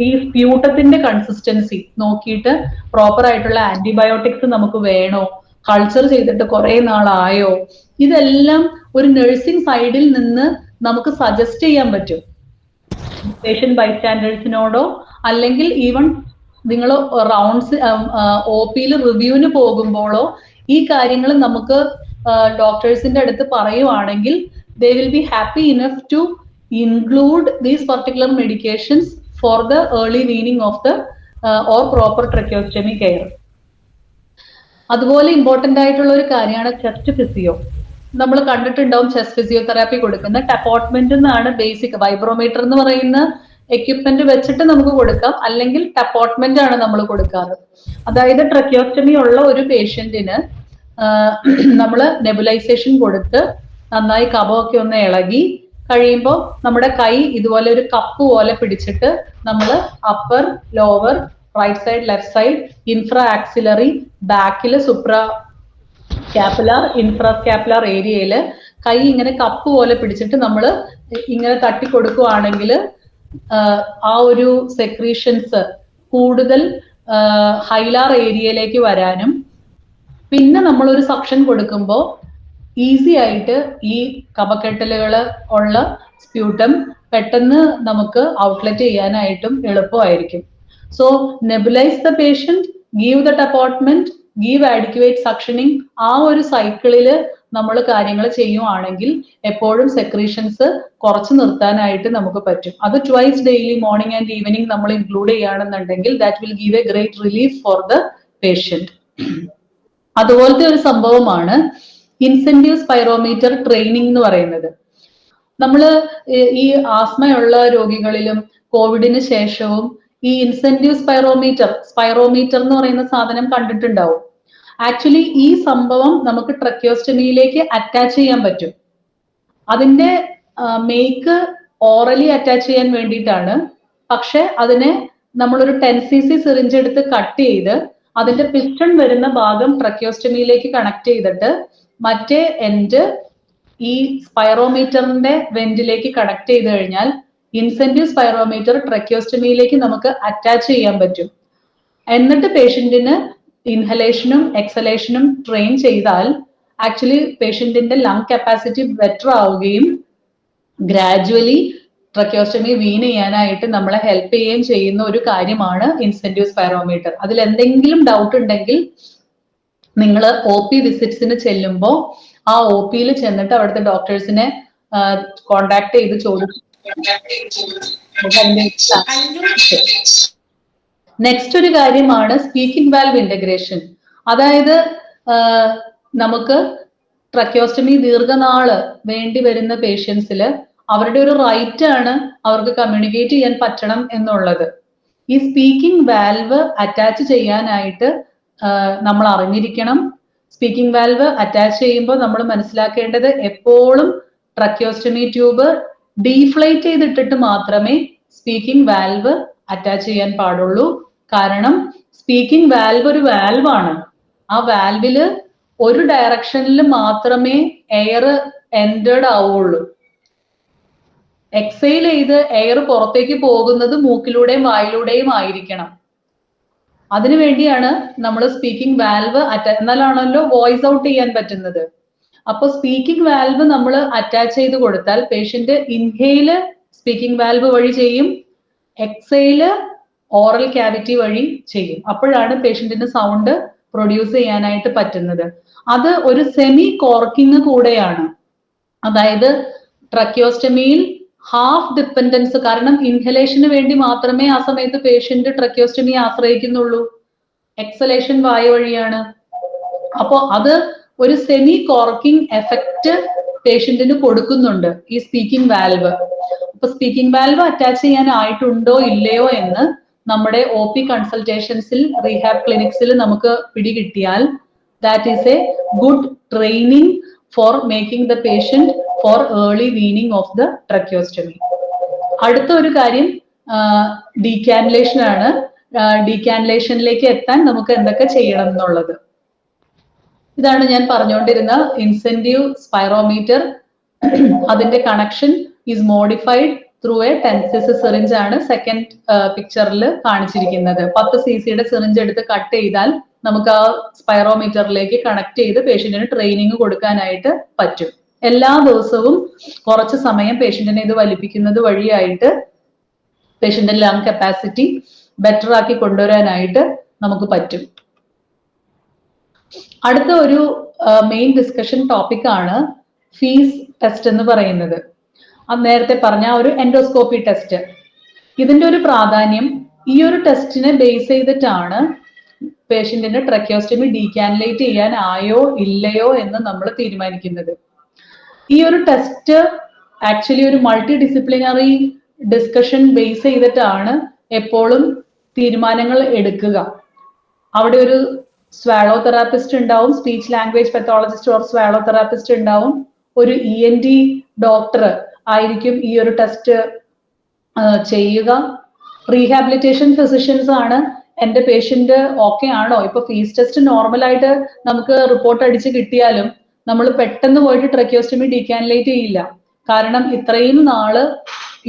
ഈ സ്പ്യൂട്ടത്തിന്റെ കൺസിസ്റ്റൻസി നോക്കിയിട്ട് പ്രോപ്പർ ആയിട്ടുള്ള ആന്റിബയോട്ടിക്സ് നമുക്ക് വേണോ, കൾച്ചർ ചെയ്തിട്ട് കുറെ നാളായോ, ഇതെല്ലാം ഒരു നഴ്സിംഗ് സൈഡിൽ നിന്ന് നമുക്ക് സജസ്റ്റ് ചെയ്യാൻ പറ്റും. പേഷ്യന്റ് ബൈസ്റ്റാൻഡേഴ്സിനോടോ അല്ലെങ്കിൽ ഈവൻ നിങ്ങൾ റൗണ്ട്സ് ഒ പിയിൽ റിവ്യൂവിന് പോകുമ്പോഴോ ഈ കാര്യങ്ങൾ നമുക്ക് ഡോക്ടേഴ്സിന്റെ അടുത്ത് പറയുവാണെങ്കിൽ they will be happy enough to include these particular medications for the early weaning of the or proper tracheostomy care. അതുപോലെ ഇമ്പോർട്ടന്റ് ആയിട്ടുള്ള ഒരു കാര്യമാണ് ചെസ്റ്റ് ഫിസിയോ. നമ്മൾ കണ്ടിട്ടുണ്ടാവും ചെസ്റ്റ് ഫിസിയോതെറാപ്പി കൊടുക്കുന്ന ടപ്പോട്ട്മെന്റ് എന്നാണ് ബേസിക്. വൈബ്രോമീറ്റർ എന്ന് പറയുന്ന എക്യുപ്മെന്റ് വെച്ചിട്ട് നമുക്ക് കൊടുക്കാം, അല്ലെങ്കിൽ ടപ്പോട്ട്മെന്റ് ആണ് നമ്മൾ കൊടുക്കാറ്. അതായത് ട്രക്കിയോസ്റ്റമി ഉള്ള ഒരു പേഷ്യന്റിന് നമ്മൾ നെബുലൈസേഷൻ കൊടുത്ത് നന്നായി കഫമൊക്കെ ഒന്ന് ഇളകി കഴിയുമ്പോൾ നമ്മുടെ കൈ ഇതുപോലെ ഒരു കപ്പ് പോലെ പിടിച്ചിട്ട് നമ്മൾ upper lower right side left side infra axillary ബാക്കിൽ സുപ്രാ സ്കാപ്പുലാർ ഇൻഫ്രാ സ്കാപ്പുലാർ ഏരിയയിൽ കൈ ഇങ്ങനെ കപ്പ് പോലെ പിടിച്ചിട്ട് നമ്മൾ ഇങ്ങനെ തട്ടി കൊടുക്കുകയാണെങ്കിൽ ആ ഒരു സെക്രീഷൻസ് കൂടുതൽ ഹൈലാർ ഏരിയയിലേക്ക് വരാനും, പിന്നെ നമ്മൾ ഒരു സക്ഷൻ കൊടുക്കുമ്പോൾ ഈസി ആയിട്ട് ഈ കഫക്കെട്ടലുകൾ ഉള്ള സ്പ്യൂട്ടം പെട്ടെന്ന് നമുക്ക് ഔട്ട്ലെറ്റ് ചെയ്യാനായിട്ടും എളുപ്പമായിരിക്കും. So nebulise the patient, give the appointment, give adequate suctioning, ആ ഒരു സൈക്കിളില് നമ്മൾ കാര്യങ്ങൾ ചെയ്യുവാണെങ്കിൽ എപ്പോഴും സെക്രീഷൻസ് കുറച്ച് നിർത്താനായിട്ട് നമുക്ക് പറ്റും. അത് twice daily morning and evening നമ്മൾ ഇൻക്ലൂഡ് ചെയ്യുകയാണെന്നുണ്ടെങ്കിൽ that will give A great relief four the patient. അതുപോലത്തെ ഒരു സംഭവമാണ് ഇൻസെന്റീവ് സ്പൈറോമീറ്റർ ട്രെയിനിങ് എന്ന് പറയുന്നത്. നമ്മൾ ഈ ആസ്മയുള്ള രോഗികളിലും കോവിഡിന് ശേഷവും ഈ ഇൻസെന്റീവ് സ്പൈറോമീറ്റർ എന്ന് പറയുന്ന സാധനം കണ്ടിട്ടുണ്ടാവും. ആക്ച്വലി ഈ സംഭവം നമുക്ക് ട്രക്കിയോസ്റ്റമിയിലേക്ക് അറ്റാച്ച് ചെയ്യാൻ പറ്റും. അതിന്റെ മേക്ക് ഓറലി അറ്റാച്ച് ചെയ്യാൻ വേണ്ടിയിട്ടാണ്. പക്ഷെ അതിനെ നമ്മളൊരു 10cc സിറിഞ്ച് എടുത്ത് കട്ട് ചെയ്ത് അതിന്റെ പിസ്റ്റൺ വരുന്ന ഭാഗം ട്രക്കിയോസ്റ്റമിയിലേക്ക് കണക്ട് ചെയ്തിട്ട് മറ്റേ എൻഡ് ഈ സ്പൈറോമീറ്ററിന്റെ വെന്റിലേക്ക് കണക്ട് ചെയ്ത് കഴിഞ്ഞാൽ ഇൻസെന്റീവ് സ്പൈറോമീറ്റർ ട്രക്കിയോസ്റ്റമിയിലേക്ക് നമുക്ക് അറ്റാച്ച് ചെയ്യാൻ പറ്റും. എന്നിട്ട് പേഷ്യന്റിന് ഇൻഹലേഷനും എക്സലേഷനും ട്രെയിൻ ചെയ്താൽ ആക്ച്വലി പേഷ്യന്റിന്റെ ലങ് കപ്പാസിറ്റി ബെറ്റർ ആവുകയും ഗ്രാജുവലി ട്രക്കിയോസ്റ്റമി വീൻ ചെയ്യാനായിട്ട് നമ്മളെ ഹെൽപ്പ് ചെയ്യുകയും ചെയ്യുന്ന ഒരു കാര്യമാണ് ഇൻസെന്റീവ് സ്പൈറോമീറ്റർ. അതിൽ എന്തെങ്കിലും ഡൗട്ട് ഉണ്ടെങ്കിൽ നിങ്ങൾ OP വിസിറ്റ്സിന് ചെല്ലുമ്പോൾ ആ OPയിൽ ചെന്നിട്ട് അവിടുത്തെ ഡോക്ടേഴ്സിനെ കോണ്ടാക്ട് ചെയ്ത് ചോദിച്ചു. നെക്സ്റ്റ് ഒരു കാര്യമാണ് സ്പീക്കിംഗ് വാൽവ് ഇന്റഗ്രേഷൻ. അതായത് നമുക്ക് ട്രക്കിയോസ്റ്റമി ദീർഘനാള് വേണ്ടി വരുന്ന പേഷ്യൻസിൽ അവരുടെ ഒരു റൈറ്റ് ആണ് അവർക്ക് കമ്മ്യൂണിക്കേറ്റ് ചെയ്യാൻ പറ്റണം എന്നുള്ളത്. ഈ സ്പീക്കിംഗ് വാൽവ് അറ്റാച്ച് ചെയ്യാനായിട്ട് നമ്മൾ അറിഞ്ഞിരിക്കണം. സ്പീക്കിംഗ് വാൽവ് അറ്റാച്ച് ചെയ്യുമ്പോൾ നമ്മൾ മനസ്സിലാക്കേണ്ടത് എപ്പോഴും ട്രക്കിയോസ്റ്റമി ട്യൂബ് ഡീഫ്ലേറ്റ് ചെയ്തിട്ടിട്ട് മാത്രമേ സ്പീക്കിംഗ് വാൽവ് അറ്റാച്ച് ചെയ്യാൻ പാടുള്ളൂ. കാരണം സ്പീക്കിംഗ് വാൽവ് ഒരു വാൽവാണ്. ആ വാൽവില് ഒരു ഡയറക്ഷനിൽ മാത്രമേ എയർ എൻറ്റേർഡ് ആവുള്ളൂ. എക്സൈൽ ചെയ്ത് എയർ പുറത്തേക്ക് പോകുന്നത് മൂക്കിലൂടെയും വായിലൂടെയും ആയിരിക്കണം. അതിനു വേണ്ടിയാണ് നമ്മൾ സ്പീക്കിംഗ് വാൽവ് എന്നാലാണല്ലോ വോയിസ് ഔട്ട് ചെയ്യാൻ പറ്റുന്നത്. അപ്പൊ സ്പീക്കിംഗ് വാൽവ് നമ്മൾ അറ്റാച്ച് ചെയ്ത് കൊടുത്താൽ പേഷ്യന്റ് ഇൻഹെയില് സ്പീക്കിംഗ് വാൽവ് വഴി ചെയ്യും, എക്സൈല് ഓറൽ ക്യാവിറ്റി വഴി ചെയ്യും. അപ്പോഴാണ് പേഷ്യന്റിന് സൗണ്ട് പ്രൊഡ്യൂസ് ചെയ്യാനായിട്ട് പറ്റുന്നത്. അത് ഒരു സെമി കോർക്കിംഗ് കൂടെയാണ്. അതായത് ട്രക്കിയോസ്റ്റമിയിൽ ഹാഫ് ഡിപ്പെൻഡൻസ്, കാരണം ഇൻഹലേഷന് വേണ്ടി മാത്രമേ ആ സമയത്ത് പേഷ്യന്റ് ട്രക്കിയോസ്റ്റമി ആശ്രയിക്കുന്നുള്ളൂ, എക്സലേഷൻ വായ വഴിയാണ്. അപ്പോ അത് ഒരു സെമി കോർക്കിംഗ് എഫക്റ്റ് പേഷ്യന്റിന് കൊടുക്കുന്നുണ്ട് ഈ സ്പീക്കിംഗ് വാൽവ്. അപ്പൊ സ്പീക്കിംഗ് വാൽവ് അറ്റാച്ച് ചെയ്യാനായിട്ടുണ്ടോ ഇല്ലയോ എന്ന് നമ്മുടെ OP കൺസൾട്ടേഷൻസിൽ റീഹാബ് ക്ലിനിക്സിൽ നമുക്ക് പിടികിട്ടിയാൽ that is a good training for making the patient for early weaning of the tracheostomy. അടുത്ത ഒരു കാര്യം ഡീകാനുലേഷൻ ആണ്. ഡീകാനുലേഷനിലേക്ക് എത്താൻ നമുക്ക് എന്തൊക്കെ ചെയ്യണം എന്നുള്ളത്. ഇതാണ് ഞാൻ പറഞ്ഞുകൊണ്ടിരുന്ന ഇൻസെന്റീവ് സ്പൈറോമീറ്റർ. അതിന്റെ connection is modified through A 10cc syringe ആണ് സെക്കൻഡ് പിക്ചറിൽ കാണിച്ചിരിക്കുന്നത്. 10cc സിറിഞ്ച് എടുത്ത് കട്ട് ചെയ്താൽ നമുക്ക് ആ സ്പൈറോമീറ്ററിലേക്ക് കണക്ട് ചെയ്ത് പേഷ്യന്റിന് ട്രെയിനിങ് കൊടുക്കാനായിട്ട് പറ്റും. എല്ലാ ദിവസവും കുറച്ച് സമയം പേഷ്യന്റിനെ ഇത് വലിപ്പിക്കുന്നത് വഴിയായിട്ട് പേഷ്യന്റിന്റെ ലങ് കപ്പാസിറ്റി ബെറ്റർ ആക്കി കൊണ്ടുവരാനായിട്ട് നമുക്ക് പറ്റും. അടുത്ത ഒരു മെയിൻ ഡിസ്കഷൻ ടോപ്പിക് ആണ് ഫീസ് ടെസ്റ്റ് എന്ന് പറയുന്നത്. നേരത്തെ പറഞ്ഞ ഒരു എൻഡോസ്കോപ്പി ടെസ്റ്റ്. ഇതിന്റെ ഒരു പ്രാധാന്യം, ഈ ഒരു ടെസ്റ്റിനെ ബേസ് ചെയ്തിട്ടാണ് പേഷ്യന്റിന്റെ ട്രക്കിയോസ്റ്റമി ഡീകാനുലേറ്റ് ചെയ്യാൻ ആയോ ഇല്ലയോ എന്ന് നമ്മൾ തീരുമാനിക്കുന്നത്. ഈ ഒരു ടെസ്റ്റ് ആക്ച്വലി ഒരു മൾട്ടി ഡിസിപ്ലിനറി ഡിസ്കഷൻ ബേസ് ചെയ്തിട്ടാണ് എപ്പോഴും തീരുമാനങ്ങൾ എടുക്കുക. അവിടെ ഒരു സ്വാലോ തെറാപ്പിസ്റ്റ് ഉണ്ടാവും, speech language pathologist or swallow therapist ഉണ്ടാവും, ഒരു ENT ഡോക്ടർ ആയിരിക്കും ഈ ഒരു ടെസ്റ്റ് ചെയ്യുക. റീഹാബിലിറ്റേഷൻ ഫിസിഷ്യൻസ് ആണ് എന്റെ പേഷ്യന്റ് ഓക്കെ ആണോ, ഇപ്പൊ ഫീസ് ടെസ്റ്റ് നോർമൽ ആയിട്ട് നമുക്ക് റിപ്പോർട്ട് അടിച്ച് കിട്ടിയാലും നമ്മൾ പെട്ടെന്ന് പോയിട്ട് ട്രക്കിയോസ്റ്റമി ഡീകാനുലേറ്റ് ചെയ്യില്ല. കാരണം ഇത്രയും നാള്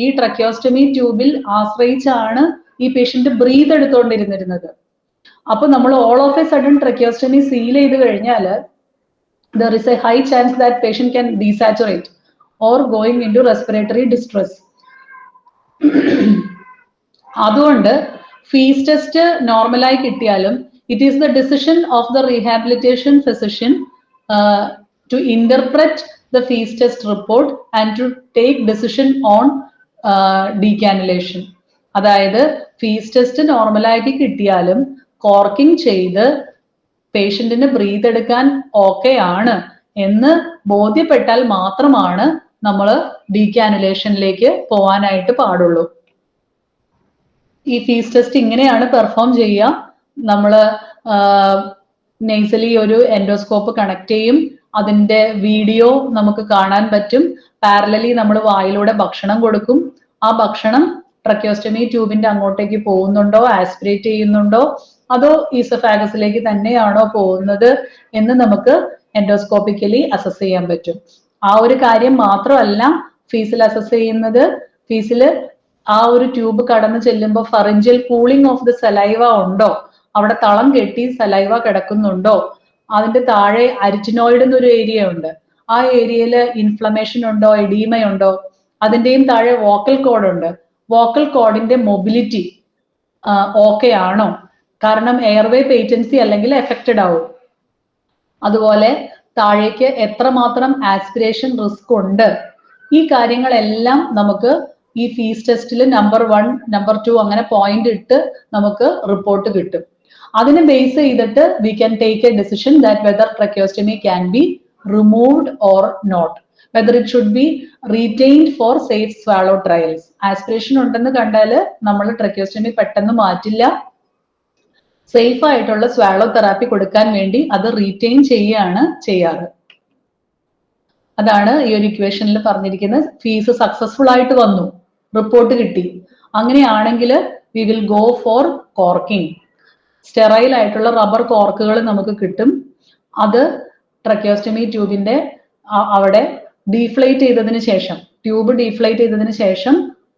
ഈ ട്രക്കിയോസ്റ്റമി ട്യൂബിൽ ആശ്രയിച്ചാണ് ഈ പേഷ്യന്റ് ബ്രീത്ത് എടുത്തുകൊണ്ടിരുന്നിരുന്നത്. അപ്പൊ നമ്മൾ all of A sudden tracheostomy seal ചെയ്ത് കഴിഞ്ഞാൽ there is a high chance that patient can desaturate or going into respiratory distress. അതുകൊണ്ട് ഫീസ് ടെസ്റ്റ് നോർമലായി കിട്ടിയാലും it is the decision of the rehabilitation physician to interpret the FEES test report and to take decision on decannulation. അതായത് FEES test നോർമലായിട്ട് കിട്ടിയാലും കോർക്കിംഗ് ചെയ്ത് പേഷ്യന്റിന് breath എടുക്കാൻ okay ആണ് എന്ന് ബോധ്യപ്പെട്ടാൽ മാത്രമാണ് നമ്മൾ ഡീകാനുലേഷനിലേക്ക് പോവാനായിട്ട് പാടുള്ളൂ. ഈ ഫീസ് ടെസ്റ്റ് ഇങ്ങനെയാണ് പെർഫോം ചെയ്യുക. നമ്മൾ നെയ്സലി ഒരു എൻഡോസ്കോപ്പ് കണക്ട് ചെയ്യും, അതിന്റെ വീഡിയോ നമുക്ക് കാണാൻ പറ്റും. പാരലലി നമ്മൾ വായിലൂടെ ഭക്ഷണം കൊടുക്കും. ആ ഭക്ഷണം ട്രക്കിയോസ്റ്റമി ട്യൂബിന്റെ അങ്ങോട്ടേക്ക് പോകുന്നുണ്ടോ, ആസ്പിറേറ്റ് ചെയ്യുന്നുണ്ടോ, അതോ ഈസോഫാഗസിലേക്ക് തന്നെയാണോ പോകുന്നത് എന്ന് നമുക്ക് എൻഡോസ്കോപ്പിക്കലി അസസ് ചെയ്യാൻ പറ്റും. ആ ഒരു കാര്യം മാത്രമല്ല ഫീസിൽ അസസ് ചെയ്യുന്നത്. ഫീസിൽ ആ ഒരു ട്യൂബ് കടന്നു ചെല്ലുമ്പോൾ ഫറിഞ്ചൽ കൂളിംഗ് ഓഫ് ദ സലൈവ ഉണ്ടോ, അവിടെ തളം കെട്ടി സലൈവ കിടക്കുന്നുണ്ടോ, അതിന്റെ താഴെ അരിറ്റിനോയിഡ് എന്നൊരു ഏരിയ ഉണ്ട്, ആ ഏരിയയിൽ ഇൻഫ്ലമേഷൻ ഉണ്ടോ, എഡീമയുണ്ടോ, അതിന്റെയും താഴെ വോക്കൽ കോഡ് ഉണ്ട്, വോക്കൽ കോഡിന്റെ മൊബിലിറ്റി ഓക്കെ ആണോ, കാരണം എയർവേ പേറ്റൻസി അല്ലെങ്കിൽ എഫക്റ്റഡ് ആവും. അതുപോലെ താഴേക്ക് എത്രമാത്രം ആസ്പിറേഷൻ റിസ്ക് ഉണ്ട്, ഈ കാര്യങ്ങളെല്ലാം നമുക്ക് ഈ ഫീസ് ടെസ്റ്റിൽ നമ്പർ 1, നമ്പർ 2 അങ്ങനെ പോയിന്റ് ഇട്ട് നമുക്ക് റിപ്പോർട്ട് കിട്ടും. അതിനെ ബേസ് ചെയ്തിട്ട് we can take a decision that whether tracheostomy can be removed or not, whether it should be retained for safe swallow trials. Aspiration ഉണ്ടെന്ന് കണ്ടാൽ നമ്മൾ ട്രക്കിയോസ്റ്റമി പെട്ടെന്ന് മാറ്റില്ല, സേഫ് ആയിട്ടുള്ള സ്വാളോ തെറാപ്പി കൊടുക്കാൻ വേണ്ടി അത് റീറ്റെയിൻ ചെയ്യുകയാണ് ചെയ്യാറ്. അതാണ് ഈ ഒരു ഇക്വേഷനിൽ പറഞ്ഞിരിക്കുന്നത്. ഫീസ് സക്സസ്ഫുൾ ആയിട്ട് വന്നു, റിപ്പോർട്ട് കിട്ടി, അങ്ങനെയാണെങ്കിൽ we will go for corking. Sterile ആയിട്ടുള്ള റബ്ബർ കോർക്കുകൾ നമുക്ക് കിട്ടും. അത് ട്രക്കിയോസ്റ്റമി ട്യൂബിന്റെ അവിടെ ഡീഫ്ലേറ്റ് ചെയ്തതിന് ശേഷം, ട്യൂബ് ഡീഫ്ലേറ്റ് ചെയ്തതിന് ശേഷം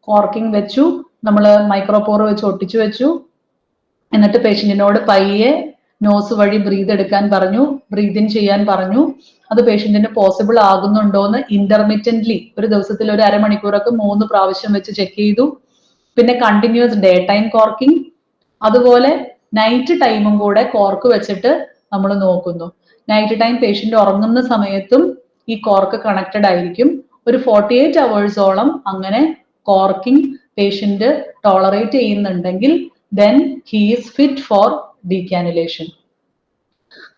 കോർക്കിംഗ് വെച്ചു, നമ്മൾ മൈക്രോപോർ വെച്ച് ഒട്ടിച്ചു വെച്ചു. എന്നിട്ട് പേഷ്യന്റിനോട് പയ്യെ നോസ് വഴി ബ്രീത് എടുക്കാൻ പറഞ്ഞു, ബ്രീത് ഇൻ ചെയ്യാൻ പറഞ്ഞു. അത് പേഷ്യന്റിന് പോസിബിൾ ആകുന്നുണ്ടോന്ന് ഇന്റർമിറ്റന്റ്ലി ഒരു ദിവസത്തിൽ ഒരു അരമണിക്കൂറൊക്കെ 3 പ്രാവശ്യം വെച്ച് ചെക്ക് ചെയ്തു. പിന്നെ കണ്ടിന്യൂസ് ഡേ ടൈം കോർക്കിംഗ്, അതുപോലെ നൈറ്റ് ടൈമും കൂടെ കോർക്ക് വെച്ചിട്ട് നമ്മൾ നോക്കുന്നു. നൈറ്റ് ടൈം പേഷ്യന്റ് ഉറങ്ങുന്ന സമയത്തും ഈ കോർക്ക് കണക്റ്റഡ് ആയിരിക്കും. ഒരു 48 അവേഴ്സോളം അങ്ങനെ കോർക്കിംഗ് പേഷ്യന്റ് ടോളറേറ്റ് ചെയ്യുന്നുണ്ടെങ്കിൽ then he is fit for decanulation.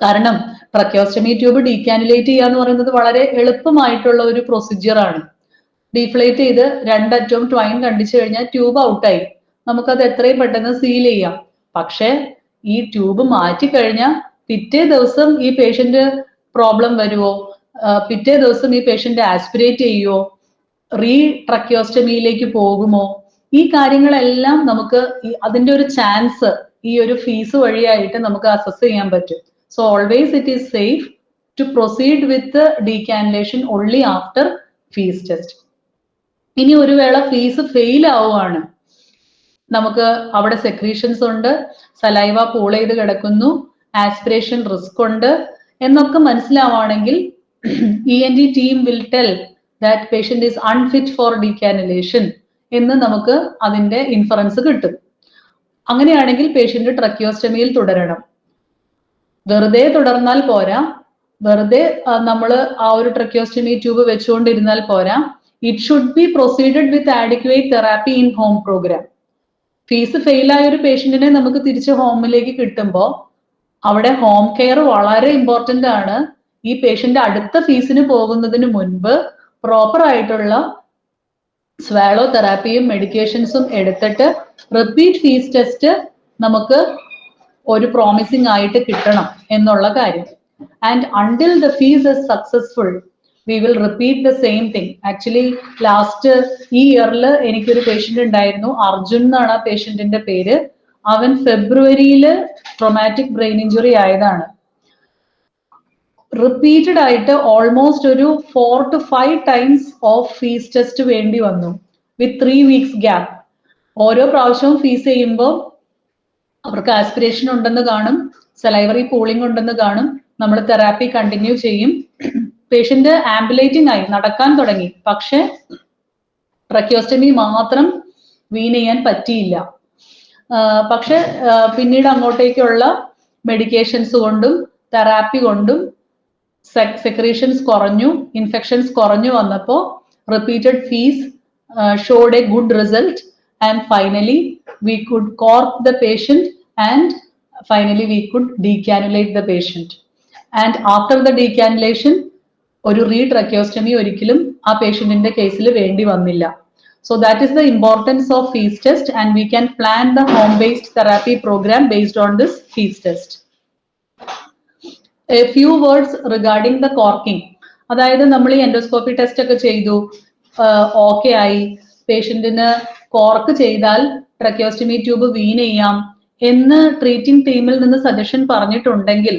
കാരണം ട്രക്കിയോസ്റ്റമി ട്യൂബ് ഡീകാനുലേറ്റ് ചെയ്യുക എന്ന് പറയുന്നത് വളരെ എളുപ്പമായിട്ടുള്ള ഒരു പ്രൊസീജിയർ ആണ്. ഡീഫ്ലേറ്റ് ചെയ്ത് 2 അറ്റവും ട്വൈൻ കണ്ടിച്ചു കഴിഞ്ഞാൽ ട്യൂബ് ഔട്ടായി, നമുക്കത് എത്രയും പെട്ടെന്ന് സീൽ ചെയ്യാം. പക്ഷെ ഈ ട്യൂബ് മാറ്റി കഴിഞ്ഞാൽ പിറ്റേ ദിവസം ഈ പേഷ്യന്റ് പ്രോബ്ലം വരുമോ, പിറ്റേ ദിവസം ഈ പേഷ്യന്റ് ആസ്പിറേറ്റ് ചെയ്യുമോ, റീ ട്രക്കിയോസ്റ്റമിയിലേക്ക് പോകുമോ, ഈ കാര്യങ്ങളെല്ലാം നമുക്ക് അതിന്റെ ഒരു ചാൻസ് ഈ ഒരു ഫീസ് വഴിയായിട്ട് നമുക്ക് അസസ് ചെയ്യാൻ പറ്റും. So always it is safe to proceed with decannulation only after FEES test. ഇനി ഒരു വേള ഫീസ് ഫെയിൽ ആവുകയാണ്, നമുക്ക് അവിടെ സെക്രീഷൻസ് ഉണ്ട്, സലൈവ പൂൾ ചെയ്ത് കിടക്കുന്നു, ആസ്പിറേഷൻ റിസ്ക് ഉണ്ട് എന്നൊക്കെ മനസ്സിലാവുകയാണെങ്കിൽ ENT team will tell that patient is unfit for decannulation എന്ന് നമുക്ക് അതിന്റെ ഇൻഫറൻസ് കിട്ടും. അങ്ങനെയാണെങ്കിൽ പേഷ്യന്റ് ട്രക്കിയോസ്റ്റമിയിൽ തുടരണം. വെറുതെ തുടർന്നാൽ പോരാ, വെറുതെ നമ്മൾ ആ ഒരു ട്രക്കിയോസ്റ്റമി ട്യൂബ് വെച്ചുകൊണ്ടിരുന്നാൽ പോരാ. It should be proceeded with adequate therapy in home programme. FEES fail ആയ ഒരു പേഷ്യന്റിനെ നമുക്ക് തിരിച്ച് ഹോമിലേക്ക് കിട്ടുമ്പോൾ അവിടെ ഹോം കെയർ വളരെ ഇമ്പോർട്ടന്റ് ആണ്. ഈ പേഷ്യന്റ് അടുത്ത ഫീസിന് പോകുന്നതിന് മുൻപ് പ്രോപ്പർ ആയിട്ടുള്ള സ്വാളോ തെറാപ്പിയും മെഡിക്കേഷൻസും എടുത്തിട്ട് റിപ്പീറ്റ് ഫീസ് ടെസ്റ്റ് നമുക്ക് ഒരു പ്രോമിസിംഗ് ആയിട്ട് കിട്ടണം എന്നുള്ള കാര്യം. And until the fees is successful we will repeat the same thing. Actually last ഈ ഇയറിൽ എനിക്കൊരു പേഷ്യന്റ് ഉണ്ടായിരുന്നു, അർജുൻ എന്നാണ് ആ പേഷ്യന്റിന്റെ പേര്. അവൻ ഫെബ്രുവരിയിൽ ട്രോമാറ്റിക് ബ്രെയിൻ ഇഞ്ചുറി ആയതാണ്. റിപ്പീറ്റഡ് ആയിട്ട് ഓൾമോസ്റ്റ് ഒരു 4 to 5 times of fees test വേണ്ടി വന്നു വിത്ത് 3 വീക്സ് ഗ്യാപ്പ്. ഓരോ പ്രാവശ്യവും ഫീസ് ചെയ്യുമ്പോൾ അവർക്ക് ആസ്പിറേഷൻ ഉണ്ടെന്ന് കാണും, സലൈവറി പൂളിംഗ് ഉണ്ടെന്ന് കാണും, നമ്മൾ തെറാപ്പി കണ്ടിന്യൂ ചെയ്യും. പേഷ്യന്റ് ആംബുലേറ്റിംഗ് ആയി നടക്കാൻ തുടങ്ങി, പക്ഷെ ട്രക്കിയോസ്റ്റമി മാത്രം വീൻ ചെയ്യാൻ പറ്റിയില്ല. പക്ഷെ പിന്നീട് അങ്ങോട്ടേക്കുള്ള മെഡിക്കേഷൻസ് കൊണ്ടും തെറാപ്പി കൊണ്ടും സെക്രീഷൻസ് കുറഞ്ഞു, ഇൻഫെക്ഷൻസ് കുറഞ്ഞു വന്നപ്പോൾ repeated FEES showed a good result and finally we could cork the patient and finally we could decannulate the patient. And after the decannulation ഒരു റീട്രക്കിയോസ്റ്റമി ഒരിക്കലും ആ പേഷ്യന്റിന്റെ കേസിൽ വേണ്ടി വന്നില്ല. So that is the importance of FEES test, and we can plan the home based therapy program based on this FEES test. A few words regarding the corking. അതായത് നമ്മൾ ഈ endoscopy test ഒക്കെ ചെയ്തു, ഓക്കെ ആയി, പേഷ്യന്റിന് cork ചെയ്താൽ tracheostomy tube വീൻ ചെയ്യാം എന്ന് treating ടീമിൽ നിന്ന് സജഷൻ പറഞ്ഞിട്ടുണ്ടെങ്കിൽ,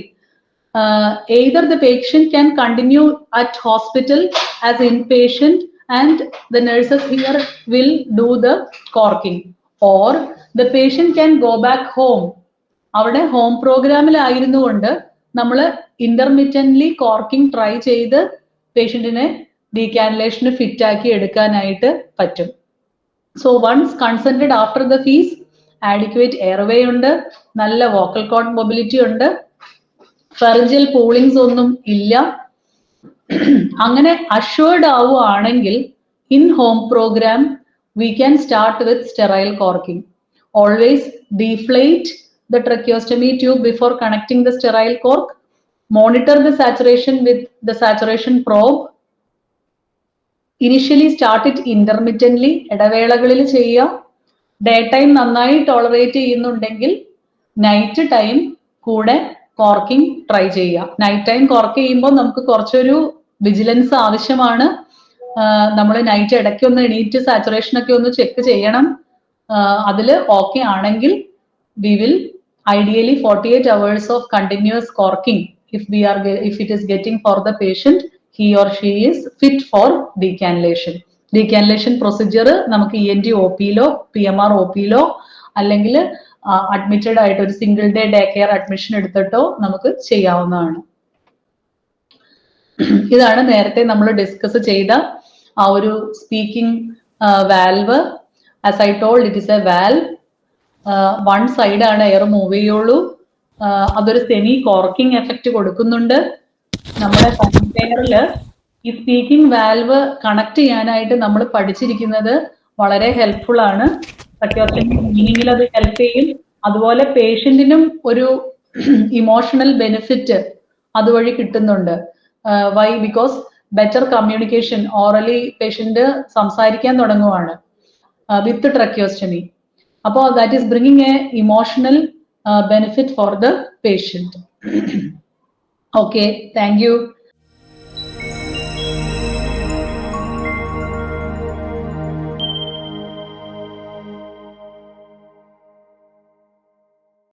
either the patient can continue at hospital as inpatient and the nurses here will do the corking, or the patient can go back home. അവിടെ ഹോം പ്രോഗ്രാമിലായിരുന്നു കൊണ്ട് നമ്മൾ ഇന്റർമിറ്റന്റ്ലി കോർക്കിംഗ് ട്രൈ ചെയ്ത് പേഷ്യന്റിനെ ഡീകാനുലേഷന് ഫിറ്റ് ആക്കി എടുക്കാനായിട്ട് പറ്റും. So once consented after the FEES, adequate airway ഉണ്ട്, നല്ല vocal cord mobility ഉണ്ട്, ഫെറിഞ്ചൽ പൂളിങ്സ് ഒന്നും ഇല്ല. അങ്ങനെ അഷ്വേർഡ് ആവുകയാണെങ്കിൽ in home program we can start with sterile corking. Always deflate the tracheostomy tube before connecting the sterile cork. Monitor the saturation with the saturation probe. Initially start it intermittently, ഇടവേളകളിൽ ചെയ്യുക. Day time നന്നായി tolerate ചെയ്യുന്നുണ്ടെങ്കിൽ night time കൂടെ കോർക്കിംഗ് try ചെയ്യുക. Night time cork ചെയ്യുമ്പോൾ നമുക്ക് കുറച്ചൊരു vigilance ആവശ്യമാണ്. നമ്മൾ നൈറ്റ് ഇടയ്ക്ക് ഒന്ന് എണീറ്റ് സാച്ചുറേഷൻ ഒക്കെ ഒന്ന് ചെക്ക് ചെയ്യണം. അതിൽ ഓക്കെ ആണെങ്കിൽ we will ideally 48 hours of continuous corking if it is getting for the patient, he or she is fit for decannulation. Decannulation procedure നമുക്ക് ENT OP-ലോ PMR OP-ലോ അല്ലെങ്കിൽ അഡ്മിറ്റഡ് ആയിട്ട് ഒരു സിംഗിൾ ഡേ കെയർ അഡ്മിഷൻ എടുത്തിട്ടോ നമുക്ക് ചെയ്യാവുന്നതാണ്. ഇതാണ് നേരത്തെ നമ്മൾ ഡിസ്കസ് ചെയ്ത ആ ഒരു speaking valve. As I told, it is a valve. One side ആണ് എയർ മൂവ് ചെയ്യുള്ളൂ. അതൊരു സെമി കോർക്കിംഗ് എഫക്റ്റ് കൊടുക്കുന്നുണ്ട്. നമ്മുടെ കണ്ടെയ്നറിൽ ഈ സ്പീക്കിംഗ് വാൽവ് കണക്ട് ചെയ്യാനായിട്ട് നമ്മൾ പഠിച്ചിരിക്കുന്നത് വളരെ ഹെൽപ്ഫുൾ ആണ്. മീനിങ്ങിൽ അത് ഹെൽപ്പ് ചെയ്യും. അതുപോലെ പേഷ്യന്റിനും ഒരു ഇമോഷണൽ ബെനിഫിറ്റ് അതുവഴി കിട്ടുന്നുണ്ട്. Why? Because better communication, orally patient സംസാരിക്കാൻ തുടങ്ങുവാണ് വിത്ത് ട്രക്കിയോസ്റ്റമി. അപ്പോൾ that is bringing a emotional benefit for the patient. Okay, thank U.